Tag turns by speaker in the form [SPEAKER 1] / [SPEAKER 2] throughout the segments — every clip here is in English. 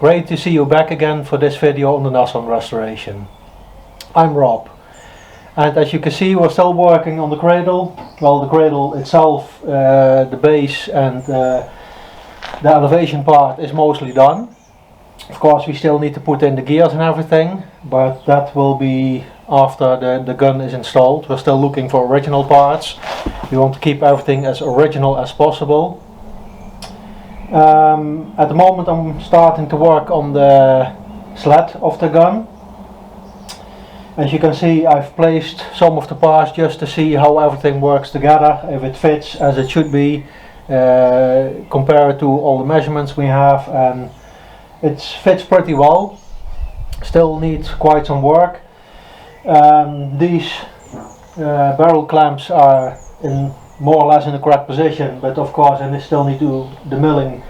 [SPEAKER 1] Great to see you back again for this video on the Nashorn restoration. I'm Rob, and as you can see we're still working on the cradle. Well, the cradle itself, the base and the elevation part is mostly done. Of course we still need to put in the gears and everything, but that will be after the gun is installed. We're still looking for original parts. We want to keep everything as original as possible. At the moment I'm starting to work on the sled of the gun. As you can see, I've placed some of the parts just to see how everything works together, if it fits as it should be, compared to all the measurements we have, and it fits pretty well. Still needs quite some work. These barrel clamps are in more or less in the correct position, but of course I still need to do the milling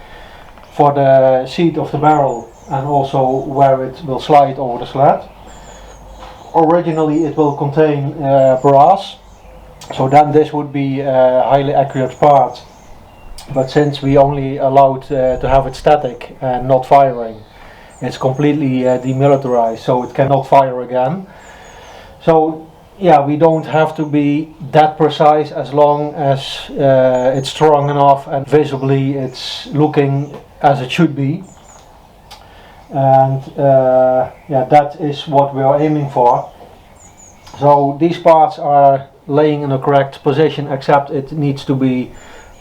[SPEAKER 1] for the seat of the barrel and also where it will slide over the sled. Originally it will contain brass, so then this would be a highly accurate part, but since we only allowed to have it static and not firing, it's completely demilitarized, so it cannot fire again. So yeah, we don't have to be that precise as long as it's strong enough and visibly it's looking as it should be. And yeah, that is what we are aiming for. So these parts are laying in the correct position, except it needs to be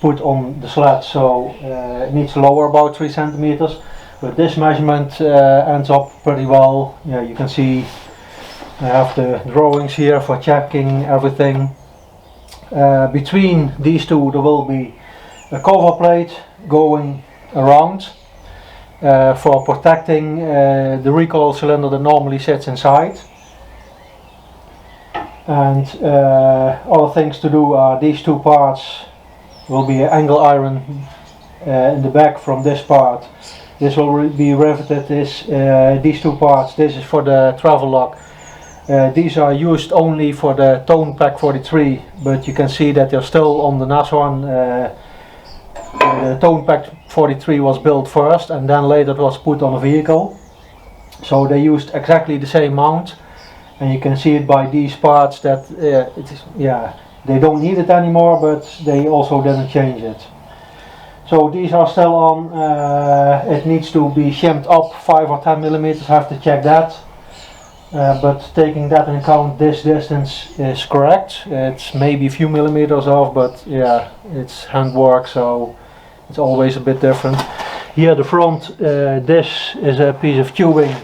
[SPEAKER 1] put on the sled, so it needs to lower about 3 centimeters. But this measurement ends up pretty well. Yeah, you can see I have the drawings here for checking everything. Between these two there will be a cover plate going around for protecting the recoil cylinder that normally sits inside. And other things to do are these two parts will be angle iron in the back from this part. This will be riveted, these two parts. This is for the travel lock. These are used only for the Tone Pack 43, but you can see that they're still on the Nashorn. The Tone Pack 43 was built first and then later it was put on a vehicle. So they used exactly the same mount, and you can see it by these parts that they don't need it anymore, but they also didn't change it. So these are still on. It needs to be shimmed up 5 or 10 millimeters, I have to check that. But taking that into account, this distance is correct. It's maybe a few millimeters off, but yeah, it's handwork, so it's always a bit different. Here the front, this is a piece of tubing,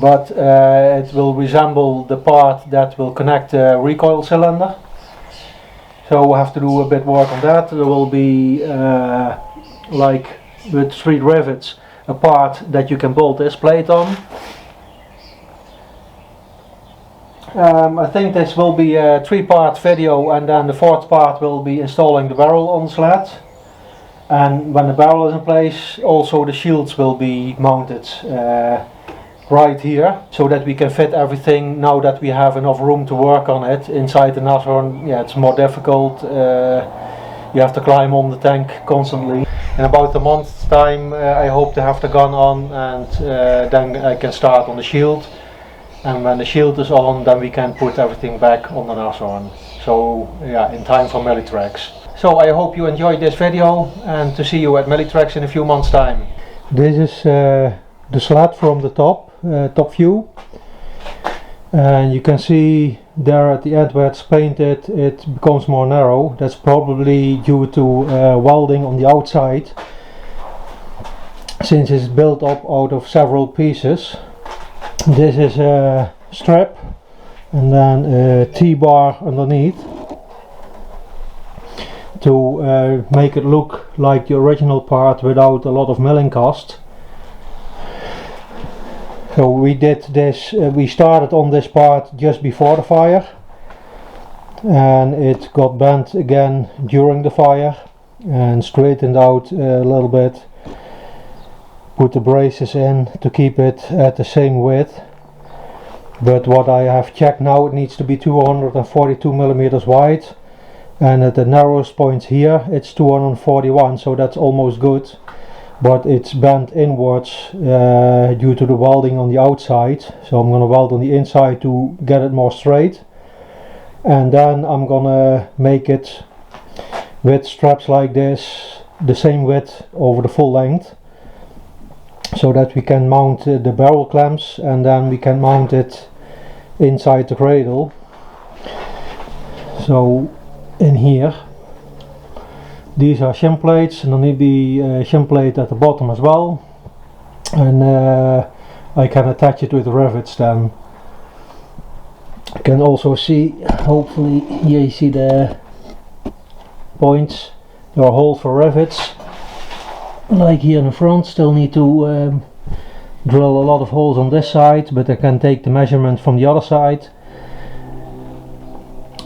[SPEAKER 1] but it will resemble the part that will connect the recoil cylinder. So we'll have to do a bit work on that. There will be, like with 3 rivets, a part that you can bolt this plate on. I think this will be a 3-part video, and then the 4th part will be installing the barrel on the sled. And when the barrel is in place, also the shields will be mounted right here, so that we can fit everything. Now that we have enough room to work on it inside the Nashorn, yeah, it's more difficult. You have to climb on the tank constantly. In about a month's time I hope to have the gun on, and then I can start on the shield. And when the shield is on, then we can put everything back on the Nashorn. So yeah, in time for Millitrax. So I hope you enjoyed this video, and to see you at Millitrax in a few months' time. This is the sled from the top view. And you can see there at the end where it's painted, it becomes more narrow. That's probably due to welding on the outside, since it's built up out of several pieces. This is a strap and then a T-bar underneath to make it look like the original part without a lot of milling cost. So we did this, we started on this part just before the fire, and it got bent again during the fire and straightened out a little bit. Put the braces in to keep it at the same width, but what I have checked now, it needs to be 242 millimeters wide, and at the narrowest point here it's 241, so that's almost good. but it's bent inwards due to the welding on the outside. So I'm going to weld on the inside to get it more straight, and then I'm going to make it with straps like this, the same width over the full length, so that we can mount the barrel clamps, and then we can mount it inside the cradle. So in here, these are shim plates, and there need to be a shim plate at the bottom as well, and I can attach it with rivets then. You can also see, hopefully here you see the points, there are holes for rivets, like here in the front. Still need to drill a lot of holes on this side, but I can take the measurement from the other side.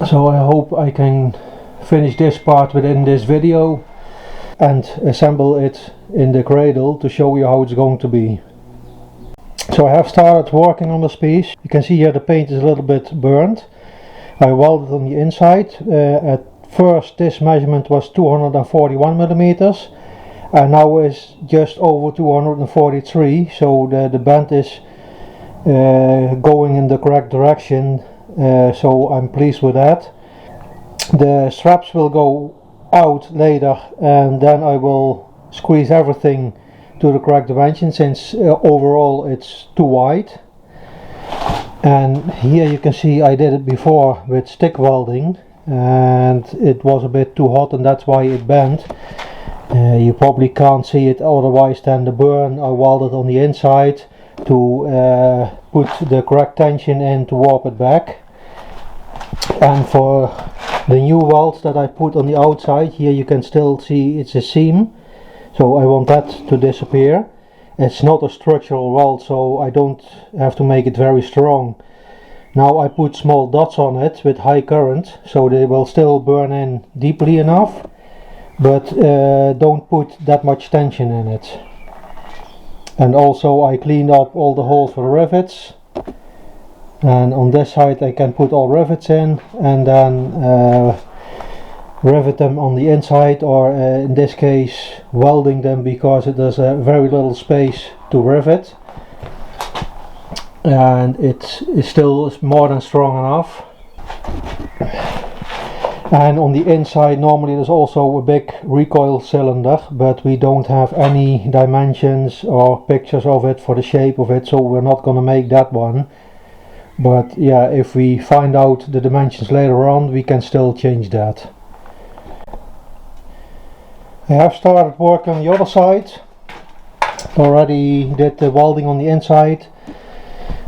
[SPEAKER 1] So I hope I can finish this part within this video and assemble it in the cradle to show you how it's going to be. So I have started working on this piece. You can see here the paint is a little bit burnt. I welded on the inside. At first this measurement was 241 millimeters, and now it's just over 243, so the bend is going in the correct direction, so I'm pleased with that. The straps will go out later, and then I will squeeze everything to the correct dimension, since overall it's too wide. And here you can see I did it before with stick welding, and it was a bit too hot, and that's why it bent. You probably can't see it otherwise than the burn. I welded on the inside to put the correct tension in to warp it back. And for the new welds that I put on the outside, here you can still see it's a seam, so I want that to disappear. It's not a structural weld, so I don't have to make it very strong. Now I put small dots on it with high current, so they will still burn in deeply enough, but don't put that much tension in it. And also I cleaned up all the holes for the rivets, and on this side I can put all rivets in, and then rivet them on the inside, or in this case welding them, because there's very little space to rivet, and it is still more than strong enough. And on the inside normally there's also a big recoil cylinder, but we don't have any dimensions or pictures of it for the shape of it, so we're not going to make that one. But yeah, if we find out the dimensions later on, we can still change that. I have started work on the other side. Already did the welding on the inside,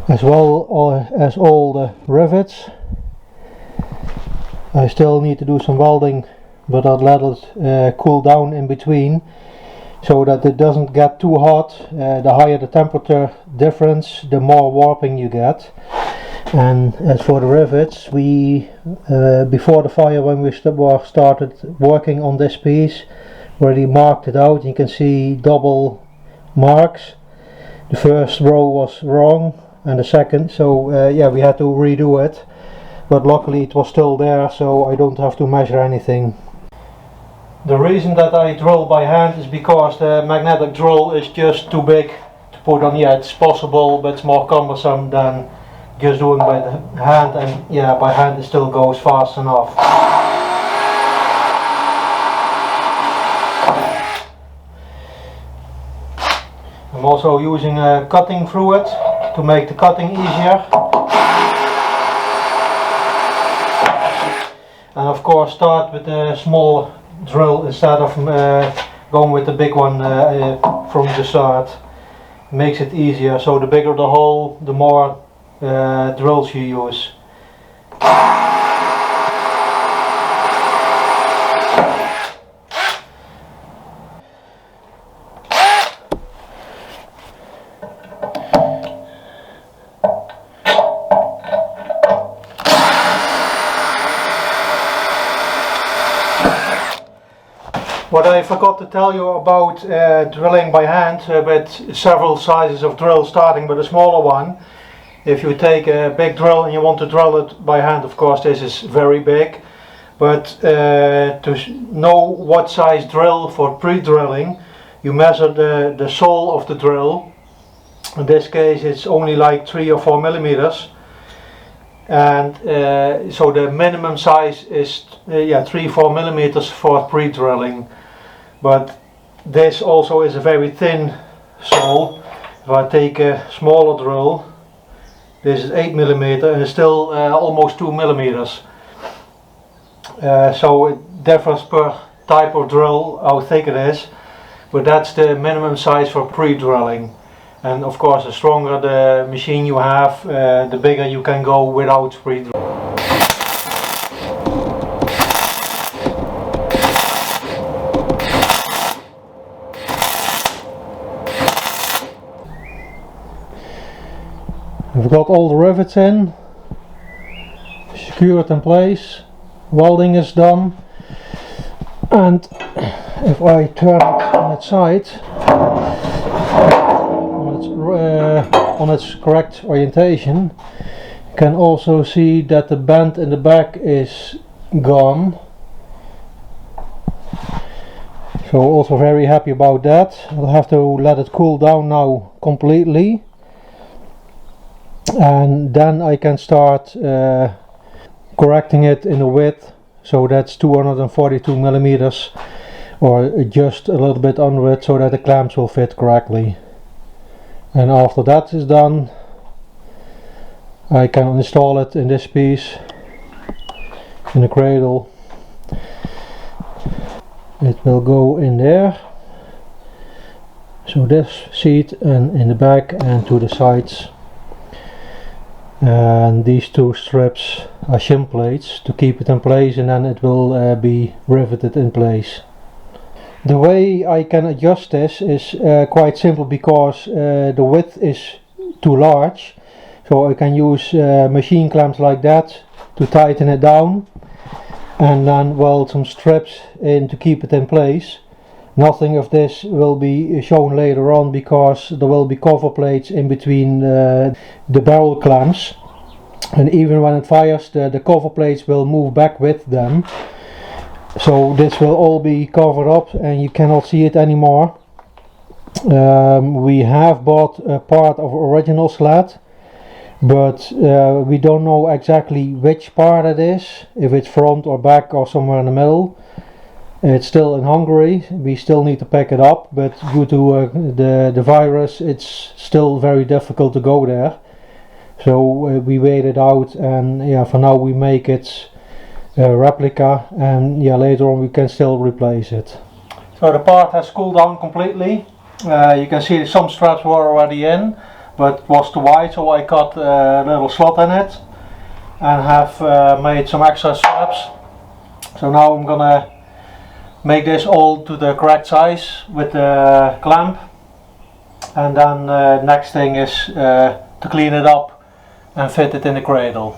[SPEAKER 1] as well as all the rivets. I still need to do some welding, but I'll let it cool down in between, so that it doesn't get too hot. The higher the temperature difference, the more warping you get. And as for the rivets, we before the fire, when we started working on this piece, already marked it out. You can see double marks. The first row was wrong, and the second, so yeah, we had to redo it, but luckily it was still there, so I don't have to measure anything. The reason that I drill by hand is because the magnetic drill is just too big to put on. Yeah, it's possible, but it's more cumbersome than just doing by the hand, and yeah, by hand it still goes fast enough. I'm also using a cutting fluid to make the cutting easier. And of course start with a small drill instead of going with the big one from the start. It makes it easier, so the bigger the hole, the more drills you use. What I forgot to tell you about drilling by hand with several sizes of drill, starting with a smaller one. If you take a big drill and you want to drill it by hand, of course this is very big, but to know what size drill for pre-drilling, you measure the sole of the drill. In this case it's only like 3 or 4 millimeters, and so the minimum size is 3-4 millimeters for pre-drilling. But this also is a very thin sole. If I take a smaller drill, this is 8 millimeter and it's still almost 2 millimeters. So it differs per type of drill how thick it is, but that's the minimum size for pre-drilling. And of course, the stronger the machine you have, the bigger you can go without pre-drilling. We've got all the rivets in, secured in place, welding is done, and if I turn it on its side, on its correct orientation, you can also see that the bend in the back is gone. So also very happy about that. I'll have to let it cool down now completely, and then I can start correcting it in the width. So that's 242 millimeters, or just a little bit under it, so that the clamps will fit correctly. And after that is done, I can install it in this piece, in the cradle. It will go in there, so this seat, and in the back and to the sides. And these 2 strips are shim plates to keep it in place, and then it will be riveted in place. The way I can adjust this is quite simple, because the width is too large, so I can use machine clamps like that to tighten it down, and then weld some strips in to keep it in place. Nothing of this will be shown later on, because there will be cover plates in between the barrel clamps, and even when it fires, the cover plates will move back with them. So this will all be covered up and you cannot see it anymore. We have bought a part of original sled, but we don't know exactly which part it is, if it's front or back or somewhere in the middle. It's still in Hungary, we still need to pack it up, but due to the virus it's still very difficult to go there. So we wait it out, and yeah, for now we make it a replica, and yeah, later on we can still replace it. So the part has cooled down completely. You can see some straps were already in, but it was too wide, so I cut a little slot in it and have made some extra straps. So now I'm gonna make this all to the correct size with the clamp, and then next thing is to clean it up and fit it in the cradle.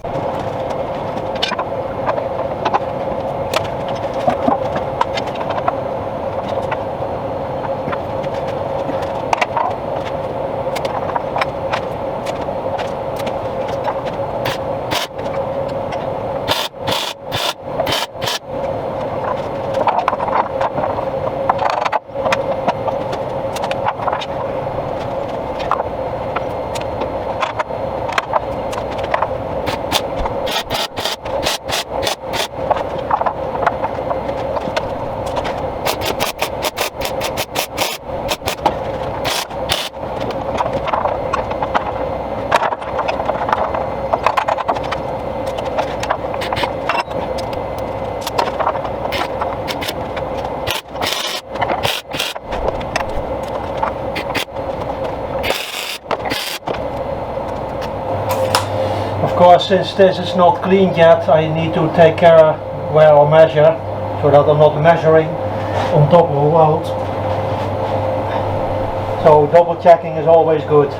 [SPEAKER 1] Of course, since this is not cleaned yet, I need to take care where I measure, so that I'm not measuring on top of a weld. So double checking is always good.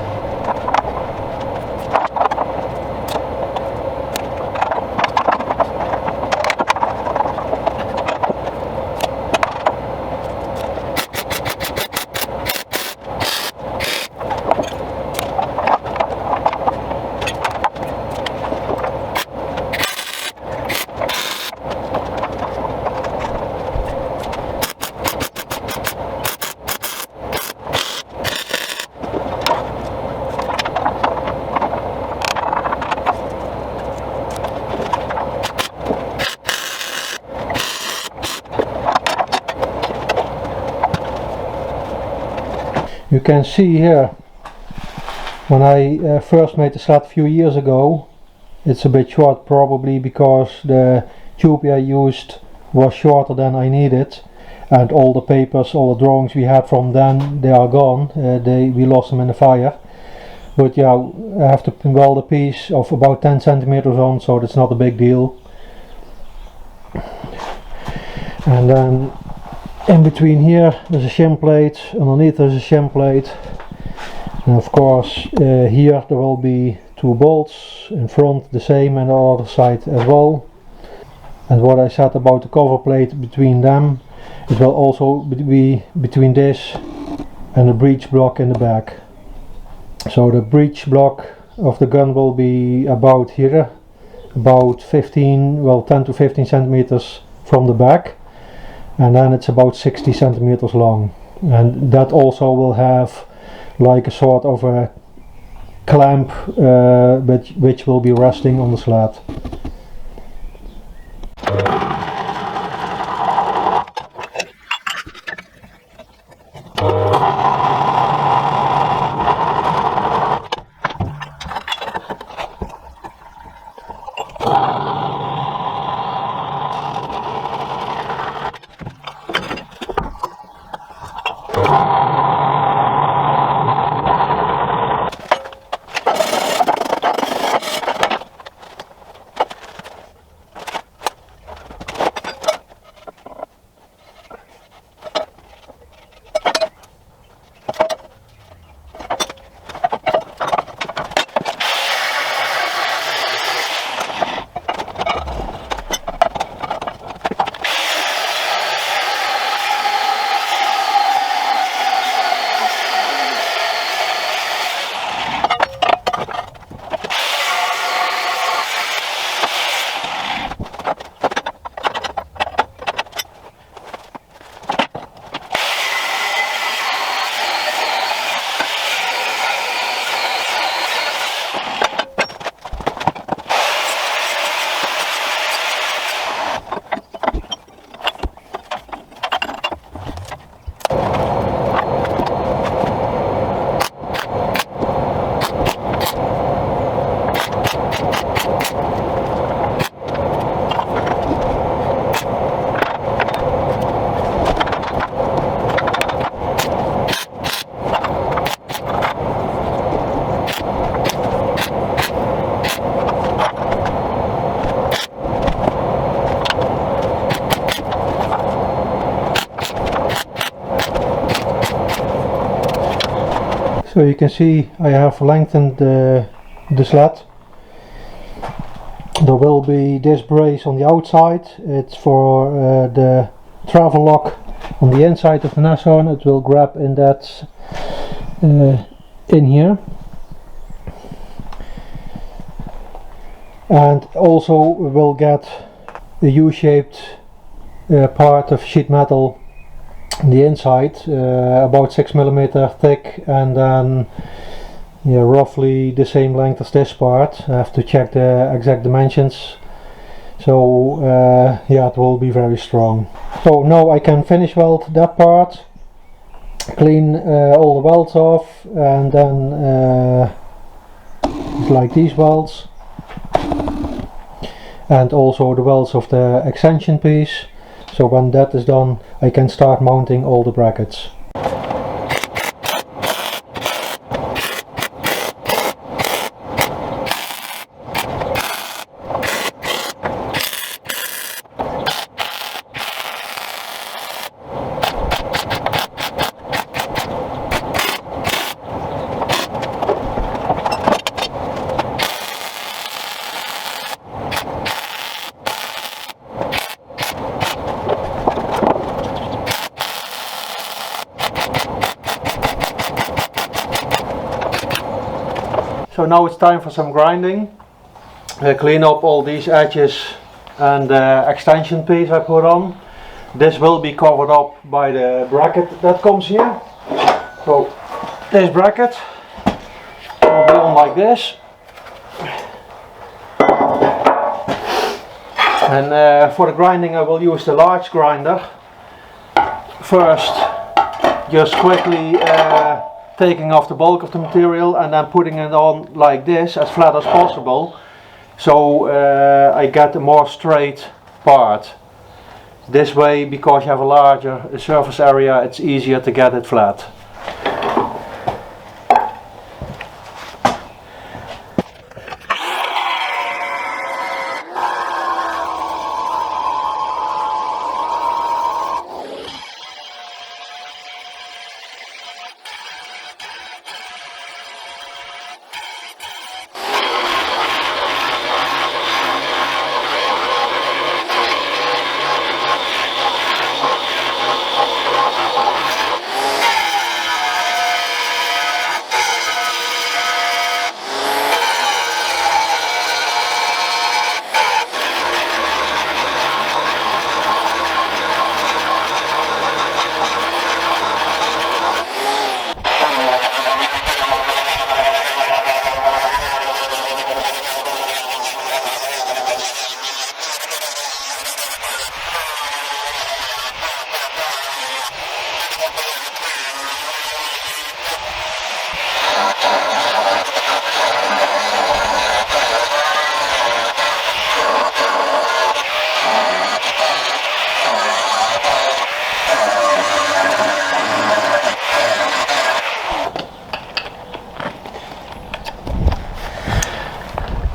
[SPEAKER 1] can see here, when I first made the sled a few years ago, it's a bit short, probably because the tube I used was shorter than I needed, and all the papers, all the drawings we had from then, they are gone. We lost them in the fire. But yeah, I have to weld a piece of about 10 centimeters on, so that's not a big deal. And then in between here there's a shim plate, underneath there's a shim plate, and of course here there will be 2 bolts, in front the same, and the other side as well. And what I said about the cover plate between them, it will also be between this and the breech block in the back. So the breech block of the gun will be about here, about 10 to 15 centimeters from the back, and then it's about 60 centimeters long, and that also will have like a sort of a clamp which will be resting on the sled. So you can see I have lengthened the sled. There will be this brace on the outside. It's for the travel lock on the inside of the Nashorn. It will grab in that in here, and also we'll get a U-shaped part of sheet metal on the inside, about 6mm thick, and then roughly the same length as this part. I have to check the exact dimensions. So it will be very strong. So now I can finish weld that part, clean all the welds off, and then like these welds, and also the welds of the extension piece. So when that is done, I can start mounting all the brackets. So now it's time for some grinding. Clean up all these edges and the extension piece I put on. This will be covered up by the bracket that comes here. So this bracket will be on like this. And for the grinding I will use the large grinder. First, just quickly taking off the bulk of the material and then putting it on like this, as flat as possible, so I get a more straight part. This way, because you have a larger surface area, it's easier to get it flat.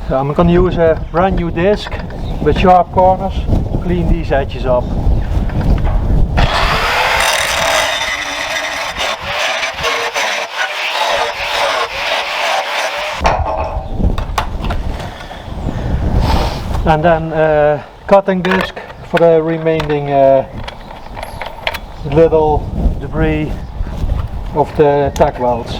[SPEAKER 1] So I'm going to use a brand new disc with sharp corners to clean these edges up. And then cutting disc for the remaining little debris of the tack welds.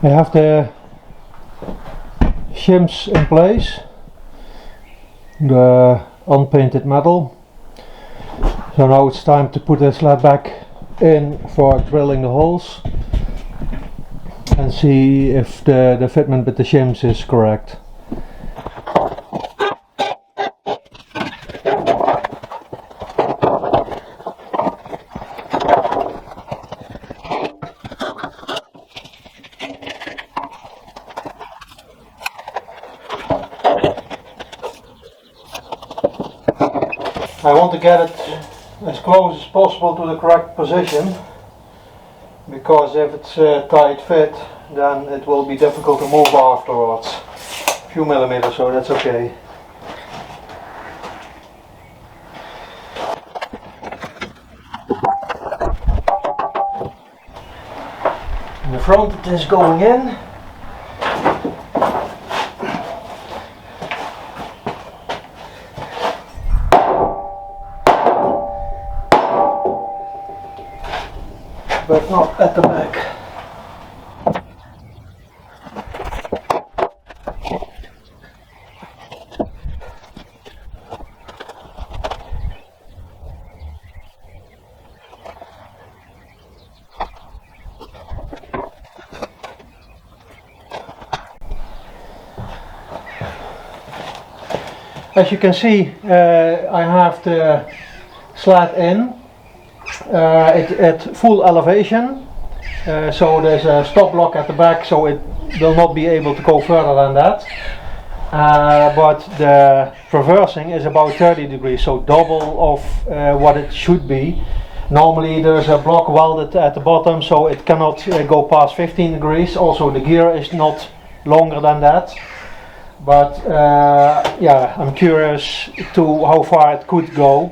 [SPEAKER 1] I have the shims in place, the unpainted metal. So now it's time to put the sled back in for drilling the holes and see if the fitment with the shims is correct. I want to get it as close as possible to the correct position, because if it's a tight fit, then it will be difficult to move afterwards. A few millimeters, so that's okay. In the front it is going in. But not at the back. As you can see, I have the sled in. At full elevation, so there's a stop block at the back, so it will not be able to go further than that. But the traversing is about 30 degrees, so double of what it should be. Normally there's a block welded at the bottom, so it cannot go past 15 degrees. Also the gear is not longer than that. But yeah, I'm curious to how far it could go.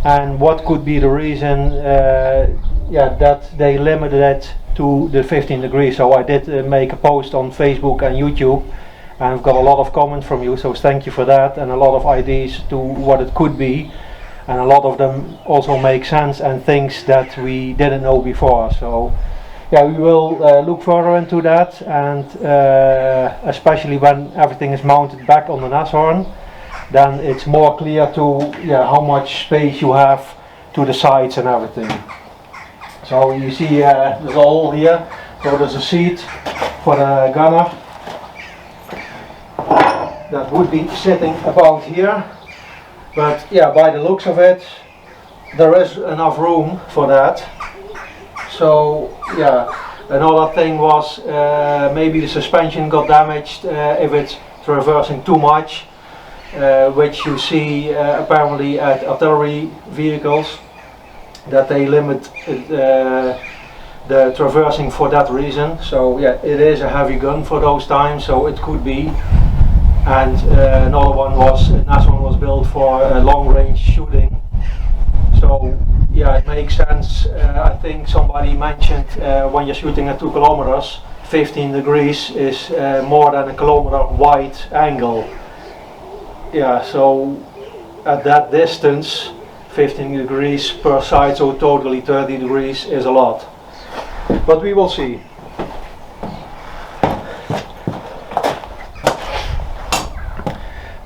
[SPEAKER 1] And what could be the reason that they limited it to the 15 degrees. So I did make a post on Facebook and YouTube, and I've got a lot of comments from you, so thank you for that, and a lot of ideas to what it could be, and a lot of them also make sense and things that we didn't know before. So yeah, we will look further into that, and especially when everything is mounted back on the Nashorn, then it's more clear to how much space you have to the sides and everything. So you see there's a hole here, so there's a seat for the gunner that would be sitting about here, but yeah, by the looks of it there is enough room for that. So yeah, another thing was maybe the suspension got damaged if it's traversing too much, which you see apparently at artillery vehicles, that they limit the traversing for that reason. So yeah, it is a heavy gun for those times, so it could be. And another one was, another one was built for long range shooting. So yeah, it makes sense. I think somebody mentioned when you're shooting at 2 kilometers, 15 degrees is more than a kilometer wide angle. Yeah, so at that distance, 15 degrees per side, so totally 30 degrees is a lot. But we will see.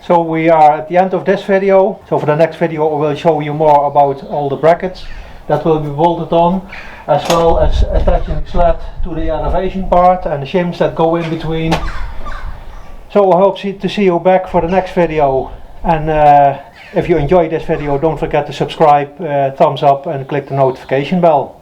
[SPEAKER 1] So we are at the end of this video. So for the next video I will show you more about all the brackets that will be bolted on, as well as attaching the sled to the elevation part and the shims that go in between. So I hope to see you back for the next video, and if you enjoyed this video, don't forget to subscribe, thumbs up and click the notification bell.